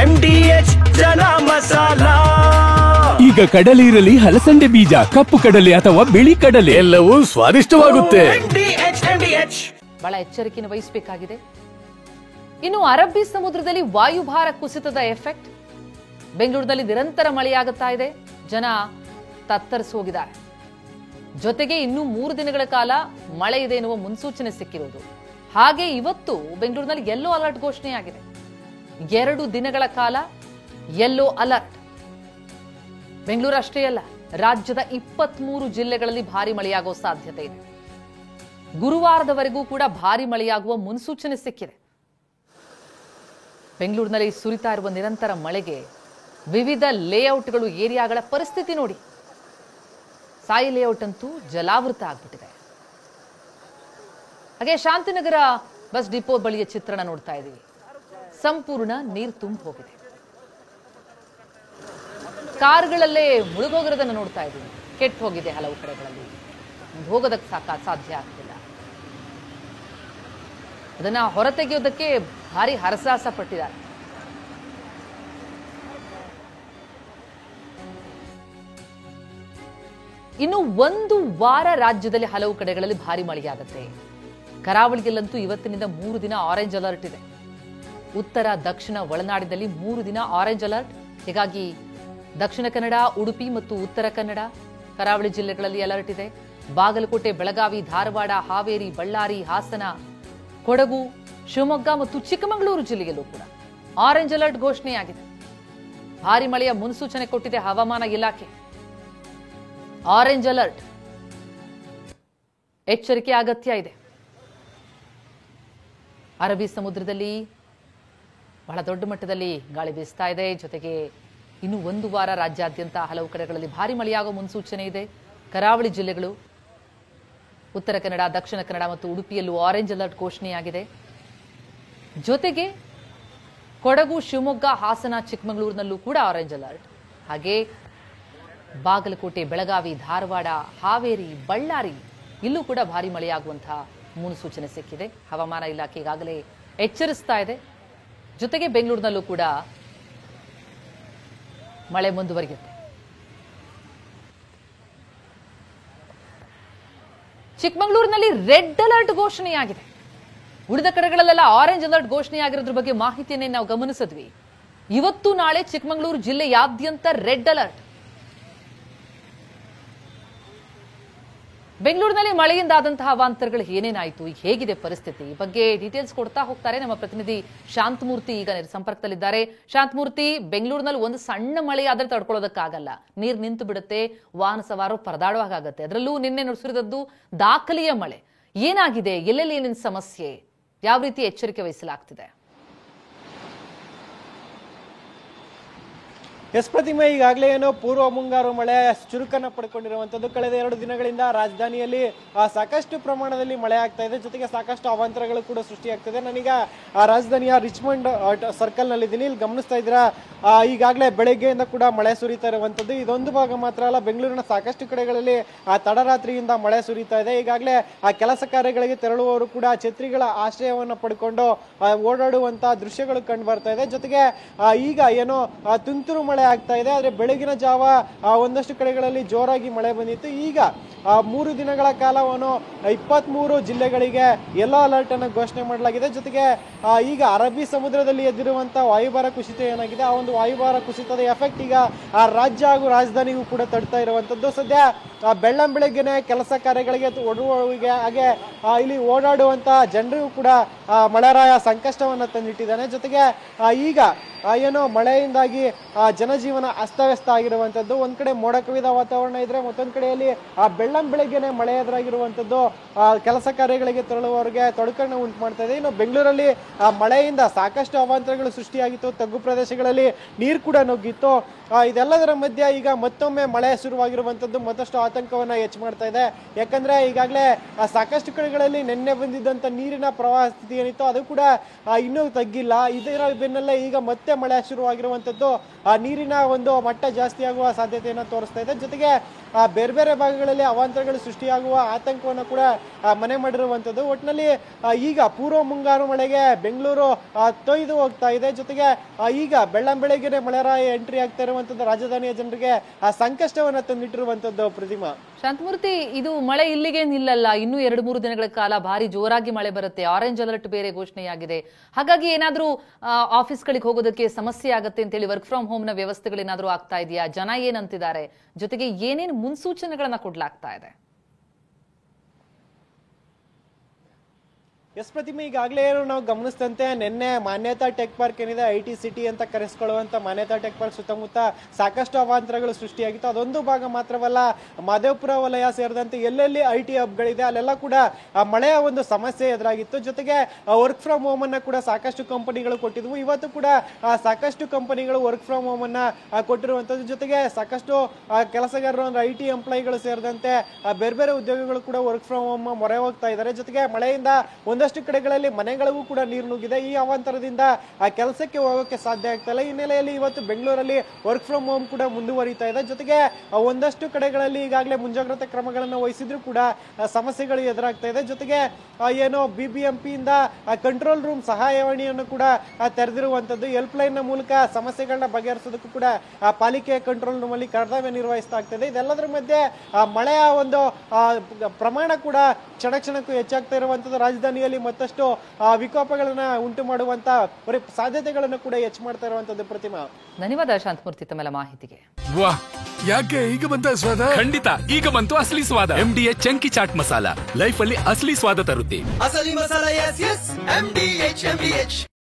MDH ಜನ ಮಸಾಲ. ಈಗ ಕಡಲೆ ಇರಲಿ, ಹಲಸಂಡೆ ಬೀಜ, ಕಪ್ಪು ಕಡಲೆ ಅಥವಾ ಬಿಳಿ ಕಡಲೆ, ಎಲ್ಲವೂ ಸ್ವಾದಿಷ್ಟವಾಗುತ್ತೆ. ಬಹಳ ಎಚ್ಚರಿಕೆಯನ್ನು ವಹಿಸಬೇಕಾಗಿದೆ. ಇನ್ನು ಅರಬ್ಬಿ ಸಮುದ್ರದಲ್ಲಿ ವಾಯುಭಾರ ಕುಸಿತದ ಎಫೆಕ್ಟ್. ಬೆಂಗಳೂರಿನಲ್ಲಿ ನಿರಂತರ ಮಳೆಯಾಗುತ್ತಾ ಇದೆ. ಜನ ತತ್ತರಿಸಿ ಹೋಗಿದ್ದಾರೆ. ಜೊತೆಗೆ ಇನ್ನೂ 3 ದಿನಗಳ ಕಾಲ ಮಳೆ ಇದೆ ಎನ್ನುವ ಮುನ್ಸೂಚನೆ ಸಿಕ್ಕಿರುವುದು. ಹಾಗೆ ಇವತ್ತು ಬೆಂಗಳೂರಿನಲ್ಲಿ ಯೆಲ್ಲೋ ಅಲರ್ಟ್ ಘೋಷಣೆಯಾಗಿದೆ. 2 ದಿನಗಳ ಕಾಲ ಯೆಲ್ಲೋ ಅಲರ್ಟ್. ಬೆಂಗಳೂರು ಅಷ್ಟೇ ಅಲ್ಲ, ರಾಜ್ಯದ 23 ಜಿಲ್ಲೆಗಳಲ್ಲಿ ಭಾರಿ ಮಳೆಯಾಗುವ ಸಾಧ್ಯತೆ ಇದೆ. ಗುರುವಾರದವರೆಗೂ ಕೂಡ ಭಾರಿ ಮಳೆಯಾಗುವ ಮುನ್ಸೂಚನೆ ಸಿಕ್ಕಿದೆ. ಬೆಂಗಳೂರಿನಲ್ಲಿ ಸುರಿತಾ ಇರುವ ನಿರಂತರ ಮಳೆಗೆ ವಿವಿಧ ಲೇಔಟ್ಗಳು, ಏರಿಯಾಗಳ ಪರಿಸ್ಥಿತಿ ನೋಡಿ. ಸಾಯಿ ಲೇಔಟ್ ಅಂತೂ ಜಲಾವೃತ ಆಗ್ಬಿಟ್ಟಿದೆ. ಹಾಗೆ ಶಾಂತಿನಗರ ಬಸ್ ಡಿಪೋ ಬಳಿಯ ಚಿತ್ರಣ ನೋಡ್ತಾ ಇದ್ದೀವಿ. ಸಂಪೂರ್ಣ ನೀರು ತುಂಬಿ ಹೋಗಿದೆ. ಕಾರುಗಳಲ್ಲೇ ಮುಳುಗೋಗಿರೋದನ್ನು ನೋಡ್ತಾ ಇದ್ದೀವಿ. ಕೆಟ್ಟು ಹೋಗಿದೆ ಹಲವು ಕಡೆಗಳಲ್ಲಿ. ಹೋಗೋದಕ್ಕೆ ಸಾಧ್ಯ ಆಗ್ತಿಲ್ಲ. ಅದನ್ನ ಹೊರತೆಗೆಯೋದಕ್ಕೆ ಭಾರಿ ಹರಸಾಹಸ ಪಟ್ಟಿದ್ದಾರೆ. ಇನ್ನು 1 ವಾರ ರಾಜ್ಯದಲ್ಲಿ ಹಲವು ಕಡೆಗಳಲ್ಲಿ ಭಾರಿ ಮಳೆಯಾಗುತ್ತೆ. ಕರಾವಳಿಯಲ್ಲಂತೂ ಇವತ್ತಿನಿಂದ 3 ದಿನ ಆರೆಂಜ್ ಅಲರ್ಟ್ ಇದೆ. ಉತ್ತರ ದಕ್ಷಿಣ ಒಳನಾಡಿನಲ್ಲಿ 3 ದಿನ ಆರೆಂಜ್ ಅಲರ್ಟ್. ಹೀಗಾಗಿ ದಕ್ಷಿಣ ಕನ್ನಡ, ಉಡುಪಿ ಮತ್ತು ಉತ್ತರ ಕನ್ನಡ ಕರಾವಳಿ ಜಿಲ್ಲೆಗಳಲ್ಲಿ ಅಲರ್ಟ್ ಇದೆ. ಬಾಗಲಕೋಟೆ, ಬೆಳಗಾವಿ, ಧಾರವಾಡ, ಹಾವೇರಿ, ಬಳ್ಳಾರಿ, ಹಾಸನ, ಕೊಡಗು, ಶಿವಮೊಗ್ಗ ಮತ್ತು ಚಿಕ್ಕಮಗಳೂರು ಜಿಲ್ಲೆಯಲ್ಲೂ ಕೂಡ ಆರೆಂಜ್ ಅಲರ್ಟ್ ಘೋಷಣೆಯಾಗಿದೆ. ಭಾರಿ ಮಳೆಯ ಮುನ್ಸೂಚನೆ ಕೊಟ್ಟಿದೆ ಹವಾಮಾನ ಇಲಾಖೆ. ಆರೆಂಜ್ ಅಲರ್ಟ್, ಎಚ್ಚರಿಕೆ ಅಗತ್ಯ ಇದೆ. ಅರಬ್ಬಿ ಸಮುದ್ರದಲ್ಲಿ ಬಹಳ ದೊಡ್ಡ ಮಟ್ಟದಲ್ಲಿ ಗಾಳಿ ಬೀಸ್ತಾ ಇದೆ. ಜೊತೆಗೆ ಇನ್ನು 1 ವಾರ ರಾಜ್ಯಾದ್ಯಂತ ಹಲವು ಕಡೆಗಳಲ್ಲಿ ಭಾರಿ ಮಳೆಯಾಗುವ ಮುನ್ಸೂಚನೆ ಇದೆ. ಕರಾವಳಿ ಜಿಲ್ಲೆಗಳು, ಉತ್ತರ ಕನ್ನಡ, ದಕ್ಷಿಣ ಕನ್ನಡ ಮತ್ತು ಉಡುಪಿಯಲ್ಲೂ ಆರೆಂಜ್ ಅಲರ್ಟ್ ಘೋಷಣೆಯಾಗಿದೆ. ಜೊತೆಗೆ ಕೊಡಗು, ಶಿವಮೊಗ್ಗ, ಹಾಸನ, ಚಿಕ್ಕಮಗಳೂರಿನಲ್ಲೂ ಕೂಡ ಆರೆಂಜ್ ಅಲರ್ಟ್. ಹಾಗೆ ಬಾಗಲಕೋಟೆ, ಬೆಳಗಾವಿ, ಧಾರವಾಡ, ಹಾವೇರಿ, ಬಳ್ಳಾರಿ ಇಲ್ಲೂ ಕೂಡ ಭಾರಿ ಮಳೆಯಾಗುವಂತಹ ಮುನ್ಸೂಚನೆ ಸಿಕ್ಕಿದೆ. ಹವಾಮಾನ ಇಲಾಖೆ ಈಗಾಗಲೇ ಎಚ್ಚರಿಸ್ತಾ ಇದೆ. ಜೊತೆಗೆ ಬೆಂಗಳೂರಿನಲ್ಲೂ ಕೂಡ ಮಳೆ ಮುಂದುವರಿಯುತ್ತೆ. ಚಿಕ್ಕಮಗಳೂರಿನಲ್ಲಿ ರೆಡ್ ಅಲರ್ಟ್ ಘೋಷಣೆಯಾಗಿದೆ. ಉಳಿದ ಕಡೆಗಳಲ್ಲೆಲ್ಲ ಆರೆಂಜ್ ಅಲರ್ಟ್ ಘೋಷಣೆಯಾಗಿರೋದ್ರ ಬಗ್ಗೆ ಮಾಹಿತಿಯನ್ನೇ ನಾವು ಗಮನಿಸಿದ್ವಿ. ಇವತ್ತು ನಾಳೆ ಚಿಕ್ಕಮಗಳೂರು ಜಿಲ್ಲೆಯಾದ್ಯಂತ ರೆಡ್ ಅಲರ್ಟ್. ಬೆಂಗಳೂರಿನಲ್ಲಿ ಮಳೆಯಿಂದ ಆದಂತಹ ಅವಾಂತರಗಳು ಏನೇನಾಯಿತು, ಹೇಗಿದೆ ಪರಿಸ್ಥಿತಿ, ಈ ಬಗ್ಗೆ ಡೀಟೇಲ್ಸ್ ಕೊಡ್ತಾ ಹೋಗ್ತಾರೆ ನಮ್ಮ ಪ್ರತಿನಿಧಿ ಶಾಂತಮೂರ್ತಿ. ಈಗ ಶಾಂತಮೂರ್ತಿ, ಶಾಂತಮೂರ್ತಿ, ಬೆಂಗಳೂರಿನಲ್ಲಿ ಒಂದು ಸಣ್ಣ ಮಳೆ ಆದ್ರೆ ತಡ್ಕೊಳ್ಳೋದಕ್ಕಾಗಲ್ಲ. ನೀರು ನಿಂತು ಬಿಡುತ್ತೆ, ವಾಹನ ಸವಾರರು ಪರದಾಡುವಾಗತ್ತೆ. ಅದರಲ್ಲೂ ನಿನ್ನೆ ನುಡಿಸಿರೋದು ದಾಖಲೆಯ ಮಳೆ. ಏನಾಗಿದೆ, ಎಲ್ಲೆಲ್ಲಿ ಏನೇನು ಸಮಸ್ಯೆ, ಯಾವ ರೀತಿ ಎಚ್ಚರಿಕೆ ವಹಿಸಲಾಗ್ತಿದೆ? ಎಸ್ ಪ್ರತಿಮೆ, ಈಗಾಗಲೇ ಏನೋ ಪೂರ್ವ ಮುಂಗಾರು ಮಳೆ ಚುರುಕನ್ನು ಪಡ್ಕೊಂಡಿರುವಂಥದ್ದು. ಕಳೆದ 2 ದಿನಗಳಿಂದ ರಾಜಧಾನಿಯಲ್ಲಿ ಸಾಕಷ್ಟು ಪ್ರಮಾಣದಲ್ಲಿ ಮಳೆ ಆಗ್ತಾ ಇದೆ. ಜೊತೆಗೆ ಸಾಕಷ್ಟು ಅವಾಂತರಗಳು ಕೂಡ ಸೃಷ್ಟಿಯಾಗ್ತಿದೆ. ನಾನೀಗ ರಾಜಧಾನಿಯ ರಿಚ್ಮಂಡ್ ಸರ್ಕಲ್ ನಲ್ಲಿದ್ದೀನಿ. ಇಲ್ಲಿ ಗಮನಿಸ್ತಾ ಇದ್ದೀರಾ, ಈಗಾಗಲೇ ಬೆಳಗ್ಗೆಯಿಂದ ಕೂಡ ಮಳೆ ಸುರಿತಾ ಇರುವಂಥದ್ದು. ಇದೊಂದು ಭಾಗ ಮಾತ್ರ ಅಲ್ಲ, ಬೆಂಗಳೂರಿನ ಸಾಕಷ್ಟು ಕಡೆಗಳಲ್ಲಿ ತಡರಾತ್ರಿಯಿಂದ ಮಳೆ ಸುರಿತಾ ಇದೆ. ಈಗಾಗಲೇ ಕೆಲಸ ಕಾರ್ಯಗಳಿಗೆ ತೆರಳುವವರು ಕೂಡ ಛತ್ರಿಗಳ ಆಶ್ರಯವನ್ನು ಪಡ್ಕೊಂಡು ಓಡಾಡುವಂತಹ ದೃಶ್ಯಗಳು ಕಂಡು ಬರ್ತಾ ಇದೆ. ಜೊತೆಗೆ ಈಗ ಏನೋ ತುಂತುರು ಮಳೆ ಆಗ್ತಾ ಇದೆ. ಆದ್ರೆ ಬೆಳಗಿನ ಜಾವ ಒಂದಷ್ಟು ಕಡೆಗಳಲ್ಲಿ ಜೋರಾಗಿ ಮಳೆ ಬಂದಿತ್ತು. ಈಗ 3 ದಿನಗಳ ಕಾಲವನ್ನು 23 ಜಿಲ್ಲೆಗಳಿಗೆ ಯೆಲ್ಲೋ ಅಲರ್ಟ್ ಅನ್ನು ಘೋಷಣೆ ಮಾಡಲಾಗಿದೆ. ಜೊತೆಗೆ ಈಗ ಅರಬ್ಬಿ ಸಮುದ್ರದಲ್ಲಿ ಎದ್ದಿರುವಂತಹ ವಾಯುಭಾರ ಕುಸಿತ ಏನಾಗಿದೆ, ಆ ಒಂದು ವಾಯುಭಾರ ಕುಸಿತದ ಎಫೆಕ್ಟ್ ಈಗ ರಾಜ್ಯ ಹಾಗೂ ರಾಜಧಾನಿಗೂ ಕೂಡ ತಡ್ತಾ ಇರುವಂತದ್ದು. ಸದ್ಯ ಬೆಳ್ಳಂಬೆಳಗ್ಗೆನೆ ಕೆಲಸ ಕಾರ್ಯಗಳಿಗೆ ಓಡುವವರಿಗೆ ಹಾಗೆ ಇಲ್ಲಿ ಓಡಾಡುವಂತಹ ಜನರಿಗೂ ಕೂಡ ಮಳೆರಾಯ ಸಂಕಷ್ಟವನ್ನ ತಂದಿಟ್ಟಿದ್ದಾನೆ. ಜೊತೆಗೆ ಈಗ ಏನೋ ಮಳೆಯಿಂದಾಗಿ ಜನಜೀವನ ಅಸ್ತವ್ಯಸ್ತ ಆಗಿರುವಂತದ್ದು. ಒಂದ್ ಕಡೆ ಮೋಡ ಕವಿದ ವಾತಾವರಣ ಇದ್ರೆ, ಮತ್ತೊಂದ್ ಕಡೆಯಲ್ಲಿ ಬೆಳ್ಳಂಬೆಳಗ್ಗೆನೆ ಮಳೆ ಎದುರಾಗಿರುವಂತದ್ದು ಕೆಲಸ ಕಾರ್ಯಗಳಿಗೆ ತೆರಳುವವರಿಗೆ ತೊಡಕನ್ನು ಉಂಟು ಮಾಡ್ತಾ ಇದೆ. ಇನ್ನು ಬೆಂಗಳೂರಲ್ಲಿ ಮಳೆಯಿಂದ ಸಾಕಷ್ಟು ಅವಾಂತರಗಳು ಸೃಷ್ಟಿಯಾಗಿತ್ತು. ತಗ್ಗು ಪ್ರದೇಶಗಳಲ್ಲಿ ನೀರು ಕೂಡ ನುಗ್ಗಿತ್ತು. ಇದೆಲ್ಲದರ ಮಧ್ಯೆ ಈಗ ಮತ್ತೊಮ್ಮೆ ಮಳೆ ಶುರುವಾಗಿರುವಂತದ್ದು ಮತ್ತಷ್ಟು ಆತಂಕವನ್ನ ಹೆಚ್ಚು ಮಾಡ್ತಾ ಇದೆ. ಯಾಕಂದ್ರೆ ಈಗಾಗಲೇ ಸಾಕಷ್ಟು ಕಡೆಗಳಲ್ಲಿ ನಿನ್ನೆ ಬಂದಿದ್ದಂತ ನೀರಿನ ಪ್ರವಾಹ ಸ್ಥಿತಿ ಏನಿತ್ತು ಅದು ಕೂಡ ಇನ್ನೂ ತಗ್ಗಿಲ್ಲ. ಇದರ ಬೆನ್ನಲ್ಲೇ ಈಗ ಮತ್ತೆ ಮತ್ತೆ ಮಳೆ ಶುರುವಾಗಿರುವಂತದ್ದು ನೀರಿನ ಒಂದು ಮಟ್ಟ ಜಾಸ್ತಿ ಆಗುವ ಸಾಧ್ಯತೆಯನ್ನು ತೋರಿಸ್ತಾ ಇದೆ. ಜೊತೆಗೆ ಬೇರೆ ಬೇರೆ ಭಾಗಗಳಲ್ಲಿ ಅವಾಂತರಗಳು ಸೃಷ್ಟಿಯಾಗುವ ಆತಂಕವನ್ನು ಕೂಡ ಮನೆ ಮಾಡಿರುವಂತದ್ದು. ಒಟ್ಟಿನಲ್ಲಿ ಈಗ ಪೂರ್ವ ಮುಂಗಾರು ಮಳೆಗೆ ಬೆಂಗಳೂರು ತೊಯ್ದು ಹೋಗ್ತಾ ಇದೆ. ಜೊತೆಗೆ ಈಗ ಬೆಳ್ಳಂಬೆಳಗ್ಗೆನೆ ಮಳೆರಾಯ ಎಂಟ್ರಿ ಆಗ್ತಾ ಇರುವಂತದ್ದು ರಾಜಧಾನಿಯ ಜನರಿಗೆ ಸಂಕಷ್ಟವನ್ನ ತಂದಿಟ್ಟಿರುವಂತದ್ದು. ಪ್ರತಿಮಾ, ಶಾಂತಮೂರ್ತಿ, ಇದು ಮಳೆ ಇಲ್ಲಿಗೆ ನಿಲ್ಲಲ್ಲ. ಇನ್ನೂ 2-3 ದಿನಗಳ ಕಾಲ ಭಾರಿ ಜೋರಾಗಿ ಮಳೆ ಬರುತ್ತೆ. ಆರೆಂಜ್ ಅಲರ್ಟ್ ಬೇರೆ ಘೋಷಣೆಯಾಗಿದೆ. ಹಾಗಾಗಿ ಏನಾದ್ರೂ ಆಫೀಸ್ಗಳಿಗೆ ಹೋಗೋದಕ್ಕೆ ಸಮಸ್ಯೆ ಆಗತ್ತೆ ಅಂತೇಳಿ ವರ್ಕ್ ಫ್ರಮ್ ಹೋಮ್ ನ ವ್ಯವಸ್ಥೆಗಳೇನಾದ್ರೂ ಆಗ್ತಾ ಇದೆಯಾ? ಜನ ಏನಂತಿದ್ದಾರೆ? ಜೊತೆಗೆ ಏನೇನು ಮುನ್ಸೂಚನೆಗಳನ್ನ ಕೊಡ್ಲಾಗ್ತಾ ಇದೆ? ಎಸ್ ಪ್ರತಿಮೆ, ಈಗಾಗಲೇ ನಾವು ಗಮನಿಸಿದಂತೆ ನಿನ್ನೆ ಮಾನ್ಯತಾ ಟೆಕ್ ಪಾರ್ಕ್ ಏನಿದೆ, IT ಸಿಟಿ ಅಂತ ಕರೆಸ್ಕೊಳ್ಳುವಂತ ಮಾನ್ಯತಾ ಟೆಕ್ ಪಾರ್ಕ್ ಸುತ್ತಮುತ್ತ ಸಾಕಷ್ಟು ಅವಾಂತರಗಳು ಸೃಷ್ಟಿಯಾಗಿತ್ತು. ಅದೊಂದು ಭಾಗ ಮಾತ್ರವಲ್ಲ, ಮಾದೇವಪುರ ವಲಯ ಸೇರಿದಂತೆ ಎಲ್ಲೆಲ್ಲಿ IT ಹಬ್ಗಳಿದೆ ಅಲ್ಲೆಲ್ಲ ಕೂಡ ಮಳೆಯ ಒಂದು ಸಮಸ್ಯೆ ಎದುರಾಗಿತ್ತು. ಜೊತೆಗೆ ವರ್ಕ್ ಫ್ರಮ್ ಹೋಮ್ ಅನ್ನ ಕೂಡ ಸಾಕಷ್ಟು ಕಂಪನಿಗಳು ಕೊಟ್ಟಿದ್ವು. ಇವತ್ತು ಕೂಡ ಸಾಕಷ್ಟು ಕಂಪನಿಗಳು ವರ್ಕ್ ಫ್ರಮ್ ಹೋಮ್ ಅನ್ನ ಕೊಟ್ಟಿರುವಂತದ್ದು. ಜೊತೆಗೆ ಸಾಕಷ್ಟು ಕೆಲಸಗಾರರು ಅಂದ್ರೆ IT ಎಂಪ್ಲಾಯಿಗಳು ಸೇರಿದಂತೆ ಬೇರೆ ಬೇರೆ ಉದ್ಯೋಗಿಗಳು ಕೂಡ ವರ್ಕ್ ಫ್ರಮ್ ಹೋಮ್ ಮೊರೆ ಹೋಗ್ತಾ ಇದ್ದಾರೆ. ಜೊತೆಗೆ ಮಳೆಯಿಂದ ಒಂದಷ್ಟು ಕಡೆಗಳಲ್ಲಿ ಮನೆಗಳಿಗೂ ಕೂಡ ನೀರು ನುಗ್ಗಿದೆ. ಈ ಅವಾಂತರದಿಂದ ಆ ಕೆಲಸಕ್ಕೆ ಹೋಗೋಕೆ ಸಾಧ್ಯ ಆಗ್ತಾ ಇಲ್ಲ. ಈ ಹಿನ್ನೆಲೆಯಲ್ಲಿ ಇವತ್ತು ಬೆಂಗಳೂರಲ್ಲಿ ವರ್ಕ್ ಫ್ರಮ್ ಹೋಮ್ ಕೂಡ ಮುಂದುವರಿತಾ ಇದೆ. ಜೊತೆಗೆ ಒಂದಷ್ಟು ಕಡೆಗಳಲ್ಲಿ ಈಗಾಗಲೇ ಮುಂಜಾಗ್ರತಾ ಕ್ರಮಗಳನ್ನು ವಹಿಸಿದ್ರು ಕೂಡ ಸಮಸ್ಯೆಗಳು ಎದುರಾಗ್ತಾ ಇದೆ. ಜೊತೆಗೆ ಏನೋ BBMP ಇಂದ ಕಂಟ್ರೋಲ್ ರೂಮ್ ಸಹಾಯವಾಣಿಯನ್ನು ಕೂಡ ತೆರೆದಿರುವಂತದ್ದು. ಹೆಲ್ಪ್ ಲೈನ್ ನ ಮೂಲಕ ಸಮಸ್ಯೆಗಳನ್ನ ಬಗೆಹರಿಸೋದಕ್ಕೂ ಕೂಡ ಪಾಲಿಕೆ ಕಂಟ್ರೋಲ್ ರೂಮ್ ಅಲ್ಲಿ ಕರ್ತವ್ಯ ನಿರ್ವಹಿಸ್ತಾ ಆಗ್ತದೆ. ಇದೆಲ್ಲದರ ಮಧ್ಯೆ ಮಳೆಯ ಒಂದು ಪ್ರಮಾಣ ಕೂಡ ಕ್ಷಣಕ್ಕೂ ಹೆಚ್ಚಾಗ್ತಾ ಇರುವಂತದ್ದು. ರಾಜಧಾನಿಯಲ್ಲಿ ಮತ್ತಷ್ಟು ವಿಕೋಪಗಳನ್ನ ಉಂಟು ಮಾಡುವಂತ ಸಾಧ್ಯತೆಗಳನ್ನು ಕೂಡ ಹೆಚ್ಚು ಮಾಡ್ತಾ ಇರುವಂತದ್ದು. ಪ್ರತಿಮಾ, ಧನ್ಯವಾದ ಶಾಂತಮೂರ್ತಿ ತಮ್ಮೆಲ್ಲ ಮಾಹಿತಿಗೆ. ವಾಹ್, ಯಾಕೆ ಈಗ ಬಂತ ಸ್ವಾದ? ಖಂಡಿತ ಈಗ ಬಂತು ಅಸಲಿ ಸ್ವಾದ. MDH chunky chaat masala life ಅಲ್ಲಿ ಅಸಲಿ ಸ್ವಾದ ತರುತ್ತೆ. ಅಸಲಿ ಮಸಾಲ, ಎಸ್ ಎಸ್ MDH.